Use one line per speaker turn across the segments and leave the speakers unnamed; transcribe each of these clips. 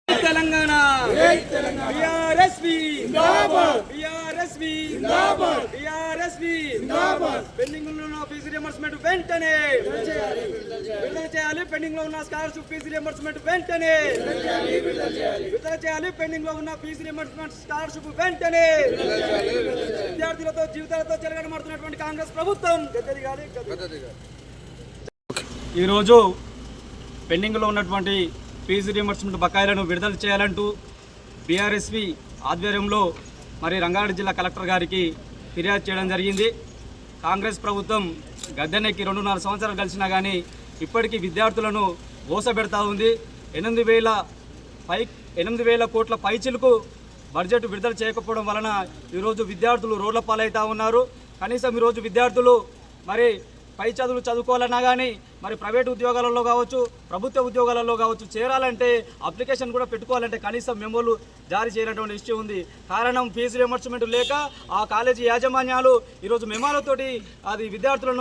Telangana pending లో ఉన్న fee reimbursement వెంటనే విడుదల చేయాలి. పెండింగ్ లో ఉన్న స్కాలర్షిప్ ఫీజు రియంబర్స్మెంట్ వెంటనే విడుదల చేయాలి. పెండింగ్ లో ఉన్న ఫీజు రియంబర్స్మెంట్ స్కాలర్షిప్ వెంటనే. విద్యార్థులతో జీవితాలతో చెలగడమాడుతున్నటువంటి కాంగ్రెస్ ప్రభుత్వం ఈరోజు పెండింగ్ లో ఉన్నటువంటి ఫీజు రియంబర్స్మెంట్ బకాయిలను విడుదల చేయాలంటూ బీఆర్ఎస్పీ ఆధ్వర్యంలో మరి రంగారెడ్డి జిల్లా కలెక్టర్ గారికి ఫిర్యాదు చేయడం జరిగింది. కాంగ్రెస్ ప్రభుత్వం గద్దెనెక్కి 2.5 సంవత్సరాలు కలిసినా కానీ ఇప్పటికీ విద్యార్థులను మోసపెడతా ఉంది. 8,000 కోట్ల పైచిలకు బడ్జెట్ విడుదల చేయకపోవడం వలన ఈరోజు విద్యార్థులు రోడ్ల పాలవుతూ ఉన్నారు. కనీసం ఈరోజు విద్యార్థులు మరి పై చదువులు చదువుకోవాలన్నా కానీ మరి ప్రైవేట్ ఉద్యోగాలలో కావచ్చు, ప్రభుత్వ ఉద్యోగాలలో కావచ్చు చేరాలంటే అప్లికేషన్ కూడా పెట్టుకోవాలంటే కనీసం మెమోలు జారీ చేయనటువంటి ఇష్యూ ఉంది. కారణం ఫీజు రియంబర్స్మెంట్ లేక ఆ కాలేజీ యాజమాన్యాలు ఈరోజు మెమోలతోటి అది విద్యార్థుల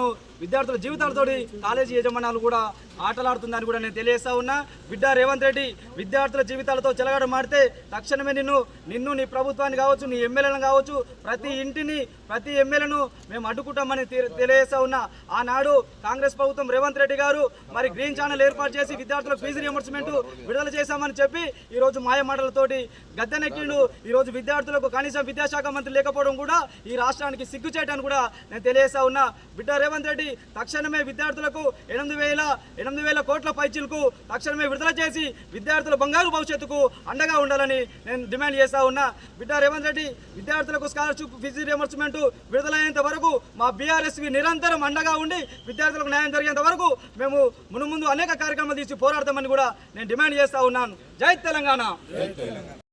జీవితాలతోటి కాలేజీ యాజమాన్యాలు కూడా ఆటలాడుతుందని కూడా నేను తెలియజేస్తా ఉన్నా. బిడ్డ రేవంత్ రెడ్డి విద్యార్థుల జీవితాలతో చెలగాటమాడితే తక్షణమే నిన్ను నీ ప్రభుత్వాన్ని కావచ్చు, నీ ఎమ్మెల్యేలను కావచ్చు, ప్రతి ఇంటిని ప్రతి ఎమ్మెల్యేను మేము అడ్డుకుంటామని తెలియజేస్తా ఉన్నా. ఆనాడు కాంగ్రెస్ ప్రభుత్వం రేవంత్ రెడ్డి గారు మరి గ్రీన్ ఛానల్ ఏర్పాటు చేసి విద్యార్థుల ఫీజు రియంబర్స్మెంట్ విడుదల చేశామని చెప్పి ఈరోజు మాయమాటలతోటి గద్దెనెక్కిండు. ఈరోజు విద్యార్థులకు కనీసం విద్యాశాఖ మంత్రి లేకపోవడం కూడా ఈ రాష్ట్రానికి సిగ్గు చేయడానికి కూడా నేను తెలియజేస్తా ఉన్నా. బిడ్డ రేవంత్ రెడ్డి తక్షణమే విద్యార్థులకు 8,000 కోట్ల పైచీలకు తక్షణమే విడుదల చేసి విద్యార్థుల బంగారు భవిష్యత్తుకు అండగా ఉండాలని నేను డిమాండ్ చేస్తా ఉన్నా. బిడ్డ రేవంత్ రెడ్డి విద్యార్థులకు స్కాలర్షిప్ ఫీజు రియంబర్స్మెంట్ విడుదలయ్యేంత వరకు మా బీఆర్ఎస్వి నిరంతరం అండగా ఉండి విద్యార్థులకు న్యాయం జరిగేంత వరకు మేము ముందు అనేక కార్యక్రమాలు తీసి పోరాడతామని కూడా నేను డిమాండ్ చేస్తా ఉన్నాను. జై తెలంగాణ.